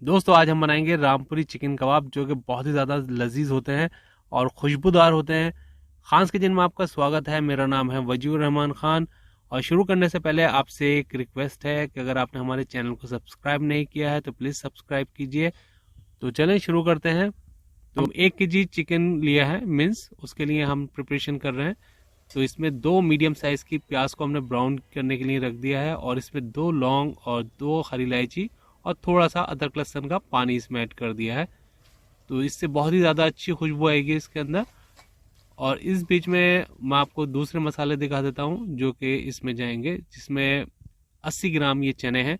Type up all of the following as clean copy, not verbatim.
दोस्तों आज हम बनाएंगे रामपुरी चिकन कबाब जो कि बहुत ही ज़्यादा लजीज होते हैं और खुशबूदार होते हैं। खान्स किचन में आपका स्वागत है। मेरा नाम है वजीर रहमान खान। और शुरू करने से पहले आपसे एक रिक्वेस्ट है कि अगर आपने हमारे चैनल को सब्सक्राइब नहीं किया है तो प्लीज़ सब्सक्राइब कीजिए। तो चलें शुरू करते हैं। तो हम 1 kg चिकन लिया है, मीन्स उसके लिए हम प्रिपरेशन कर रहे हैं। तो इसमें 2 मीडियम साइज़ की प्याज को हमने ब्राउन करने के लिए रख दिया है और इसमें 2 लौंग और 2 हरी इलायची और थोड़ा सा अदरक लहसुन का पानी इसमें ऐड कर दिया है। तो इससे बहुत ही ज़्यादा अच्छी खुशबू आएगी इसके अंदर। और इस बीच में मैं आपको दूसरे मसाले दिखा देता हूँ जो कि इसमें जाएंगे, जिसमें 80 ग्राम ये चने हैं,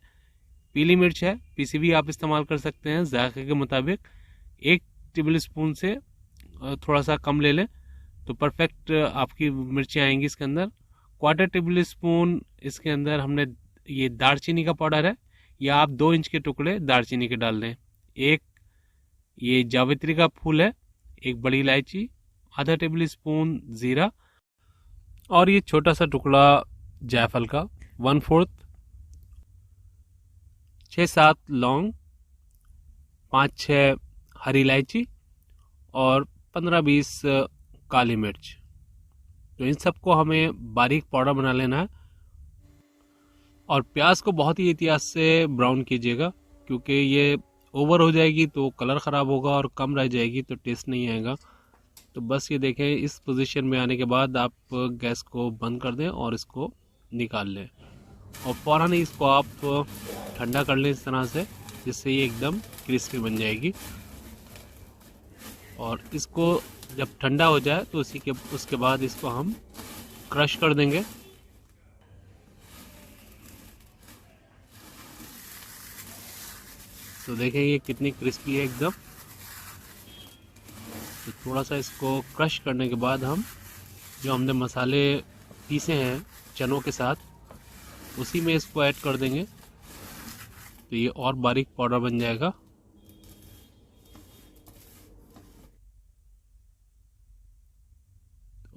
पीली मिर्च है, पीसी भी आप इस्तेमाल कर सकते हैं जायके के मुताबिक। 1 टेबल स्पून से थोड़ा सा कम ले लें तो परफेक्ट आपकी मिर्चें आएंगी इसके अंदर। 1/4 टेबल स्पून इसके अंदर हमने ये दालचीनी का पाउडर है, या आप 2 इंच के टुकड़े दालचीनी के डाल दें। एक ये जावित्री का फूल है, एक बड़ी इलायची, आधा टेबल स्पून जीरा और ये छोटा सा टुकड़ा जायफल का 1/4, 6-7 लौंग, 5-6 हरी इलायची और 15-20 काली मिर्च। तो इन सबको हमें बारीक पाउडर बना लेना है। और प्याज को बहुत ही एहतियात से ब्राउन कीजिएगा, क्योंकि ये ओवर हो जाएगी तो कलर ख़राब होगा और कम रह जाएगी तो टेस्ट नहीं आएगा। तो बस ये देखें, इस पोजीशन में आने के बाद आप गैस को बंद कर दें और इसको निकाल लें और फ़ौरन ही इसको आप ठंडा कर लें इस तरह से, जिससे ये एकदम क्रिस्पी बन जाएगी। और इसको जब ठंडा हो जाए तो उसके बाद इसको हम क्रश कर देंगे। तो देखें ये कितनी क्रिस्पी है एकदम। तो थोड़ा सा इसको क्रश करने के बाद हम जो हमने मसाले पीसे हैं चनों के साथ, उसी में इसको ऐड कर देंगे तो ये और बारीक पाउडर बन जाएगा।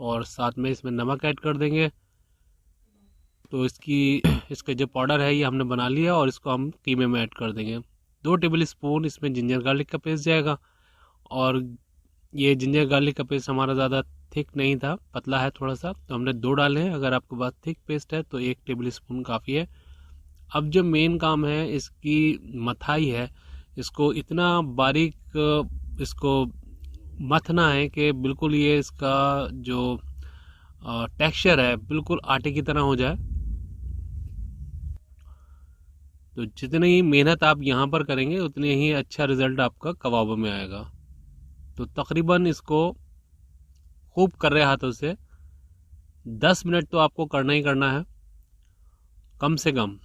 और साथ में इसमें नमक ऐड कर देंगे। तो इसका जो पाउडर है ये हमने बना लिया और इसको हम कीमे में ऐड कर देंगे। 2 टेबल स्पून इसमें जिंजर गार्लिक का पेस्ट जाएगा। और ये जिंजर गार्लिक का पेस्ट हमारा ज़्यादा थिक नहीं था, पतला है थोड़ा सा, तो हमने 2 डाले हैं। अगर आपके पास थिक पेस्ट है तो 1 टेबल स्पून काफ़ी है। अब जो मेन काम है इसकी मथाई है, इसको इतना बारीक इसको मथना है कि बिल्कुल ये इसका जो टेक्सचर है बिल्कुल आटे की तरह हो जाए। तो जितनी मेहनत आप यहाँ पर करेंगे उतनी ही अच्छा रिजल्ट आपका कबाबों में आएगा। तो तकरीबन इसको खूब कर रहे हाथों से 10 मिनट तो आपको करना ही करना है कम से कम।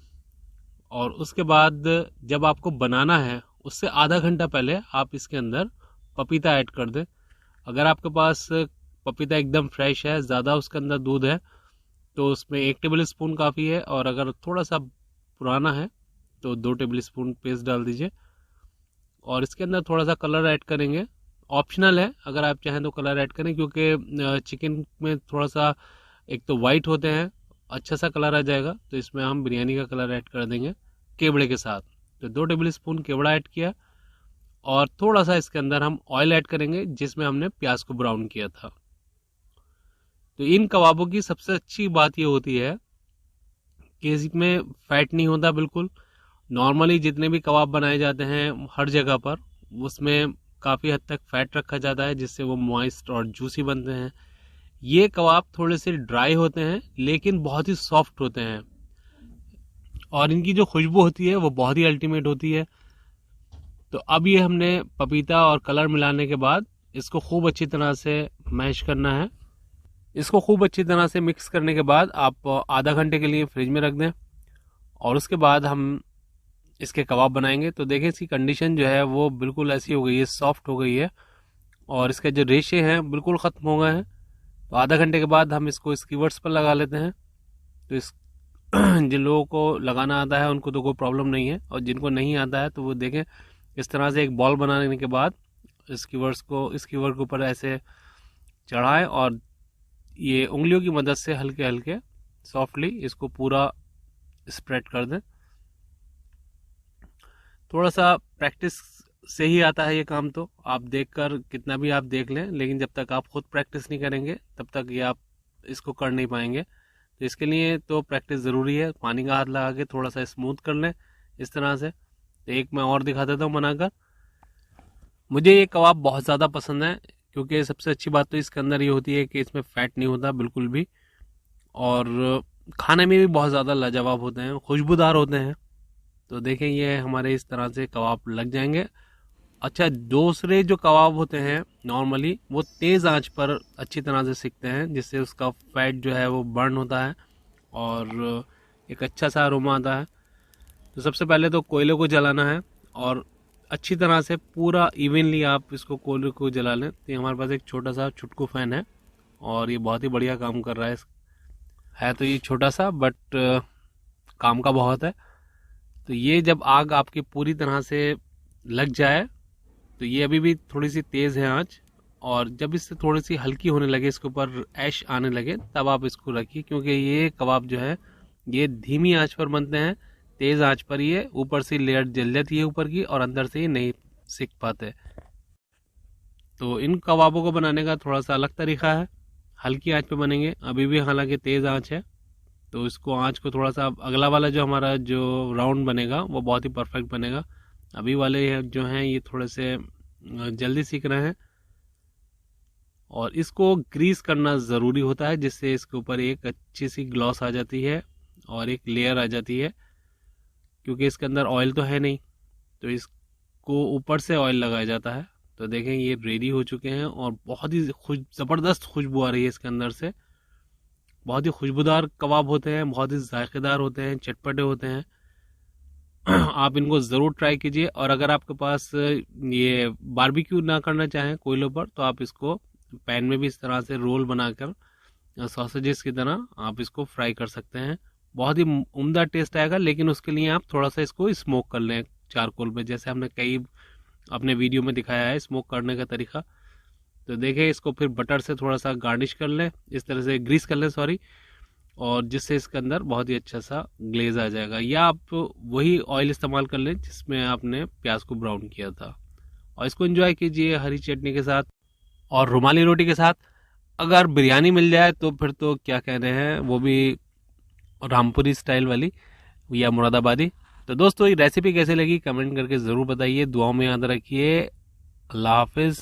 और उसके बाद जब आपको बनाना है उससे आधा घंटा पहले आप इसके अंदर पपीता ऐड कर दें। अगर आपके पास पपीता एकदम फ्रेश है, ज़्यादा उसके अंदर दूध है, तो उसमें 1 टेबल स्पून काफ़ी है। और अगर थोड़ा सा पुराना है तो 2 टेबल स्पून पेस्ट डाल दीजिए। और इसके अंदर थोड़ा सा कलर ऐड करेंगे, ऑप्शनल है, अगर आप चाहें तो कलर ऐड करें, क्योंकि चिकन में थोड़ा सा एक तो वाइट होते हैं, अच्छा सा कलर आ जाएगा। तो इसमें हम बिरयानी का कलर ऐड कर देंगे केवड़े के साथ। तो 2 टेबल स्पून केवड़ा ऐड किया और थोड़ा सा इसके अंदर हम ऑयल ऐड करेंगे जिसमें हमने प्याज को ब्राउन किया था। तो इन कबाबों की सबसे अच्छी बात ये होती है कि इसमें फैट नहीं होता बिल्कुल। नॉर्मली जितने भी कबाब बनाए जाते हैं हर जगह पर, उसमें काफ़ी हद तक फैट रखा जाता है जिससे वो मॉइस्ट और जूसी बनते हैं। ये कबाब थोड़े से ड्राई होते हैं लेकिन बहुत ही सॉफ्ट होते हैं और इनकी जो खुशबू होती है वो बहुत ही अल्टीमेट होती है। तो अब ये हमने पपीता और कलर मिलाने के बाद इसको खूब अच्छी तरह से मैश करना है। इसको खूब अच्छी तरह से मिक्स करने के बाद आप आधा घंटे के लिए फ्रिज में रख दें और उसके बाद हम इसके कबाब बनाएंगे। तो देखें इसकी कंडीशन जो है वो बिल्कुल ऐसी हो गई है, सॉफ्ट हो गई है और इसके जो रेशे हैं बिल्कुल ख़त्म हो गए हैं। तो आधा घंटे के बाद हम इसको स्कीवर्स पर लगा लेते हैं। तो इस जिन लोगों को लगाना आता है उनको तो कोई प्रॉब्लम नहीं है, और जिनको नहीं आता है तो वो देखें इस तरह से एक बॉल बनाने के बाद स्कीवर के ऊपर ऐसे चढ़ाएं और ये उंगलियों की मदद से हल्के हल्के सॉफ्टली इसको पूरा स्प्रेड कर दें। थोड़ा सा प्रैक्टिस से ही आता है ये काम। तो आप देखकर कितना भी आप देख लें, लेकिन जब तक आप खुद प्रैक्टिस नहीं करेंगे तब तक ये आप इसको कर नहीं पाएंगे। तो इसके लिए तो प्रैक्टिस ज़रूरी है। पानी का हाथ लगा के थोड़ा सा स्मूथ कर लें इस तरह से। तो एक मैं और दिखा देता हूँ बनाकर। मुझे ये कबाब बहुत ज़्यादा पसंद है, क्योंकि सबसे अच्छी बात तो इसके अंदर ये होती है कि इसमें फ़ैट नहीं होता बिल्कुल भी, और खाने में भी बहुत ज़्यादा लाजवाब होते हैं, खुशबूदार होते हैं। तो देखें ये हमारे इस तरह से कबाब लग जाएंगे। अच्छा, दूसरे जो कबाब होते हैं नॉर्मली वो तेज़ आंच पर अच्छी तरह से सिकते हैं, जिससे उसका फैट जो है वो बर्न होता है और एक अच्छा सा अरोमा आता है। तो सबसे पहले तो कोयले को जलाना है और अच्छी तरह से पूरा इवनली आप इसको कोयले को जला लें। तो हमारे पास एक छोटा सा छुटकू फैन है और ये बहुत ही बढ़िया काम कर रहा है तो ये छोटा सा बट काम का बहुत है। तो ये जब आग आपकी पूरी तरह से लग जाए, तो ये अभी भी थोड़ी सी तेज़ है आंच, और जब इससे थोड़ी सी हल्की होने लगे, इसके ऊपर ऐश आने लगे, तब आप इसको रखिए। क्योंकि ये कबाब जो है ये धीमी आंच पर बनते हैं, तेज़ आंच पर ये ऊपर से लेयर जल जाती है ऊपर की, और अंदर से ये नहीं सिक पाते। तो इन कबाबों को बनाने का थोड़ा सा अलग तरीका है, हल्की आंच पे बनेंगे, अभी भी हालांकि तेज़ आंच है। तो इसको आंच को थोड़ा सा, अगला वाला जो हमारा जो राउंड बनेगा वो बहुत ही परफेक्ट बनेगा। अभी वाले जो हैं ये थोड़े से जल्दी सीख रहे हैं, और इसको ग्रीस करना ज़रूरी होता है, जिससे इसके ऊपर एक अच्छी सी ग्लॉस आ जाती है और एक लेयर आ जाती है। क्योंकि इसके अंदर ऑयल तो है नहीं, तो इसको ऊपर से ऑयल लगाया जाता है। तो देखें ये रेडी हो चुके हैं और बहुत ही ज़बरदस्त खुशबू आ रही है इसके अंदर से। बहुत ही खुशबूदार कबाब होते हैं, बहुत ही जायकेदार होते हैं, चटपटे होते हैं। आप इनको ज़रूर ट्राई कीजिए। और अगर आपके पास ये बारबेक्यू ना करना चाहें कोयलों पर, तो आप इसको पैन में भी इस तरह से रोल बनाकर सॉसेजेस की तरह आप इसको फ्राई कर सकते हैं। बहुत ही उम्दा टेस्ट आएगा, लेकिन उसके लिए आप थोड़ा सा इसको स्मोक कर लें चारकोल पे, जैसे हमने कई अपने वीडियो में दिखाया है स्मोक करने का तरीका। तो देखें इसको फिर बटर से थोड़ा सा गार्निश कर लें, इस तरह से ग्रीस कर लें सॉरी, और जिससे इसके अंदर बहुत ही अच्छा सा ग्लेज आ जाएगा। या आप वही ऑयल इस्तेमाल कर लें जिसमें आपने प्याज को ब्राउन किया था, और इसको एंजॉय कीजिए हरी चटनी के साथ और रुमाली रोटी के साथ। अगर बिरयानी मिल जाए तो फिर तो क्या कहने हैं, वो भी रामपुरी स्टाइल वाली या मुरादाबादी। तो दोस्तों ये रेसिपी कैसे लगी कमेंट करके ज़रूर बताइए, दुआओं में याद रखिए। अल्लाह हाफिज़।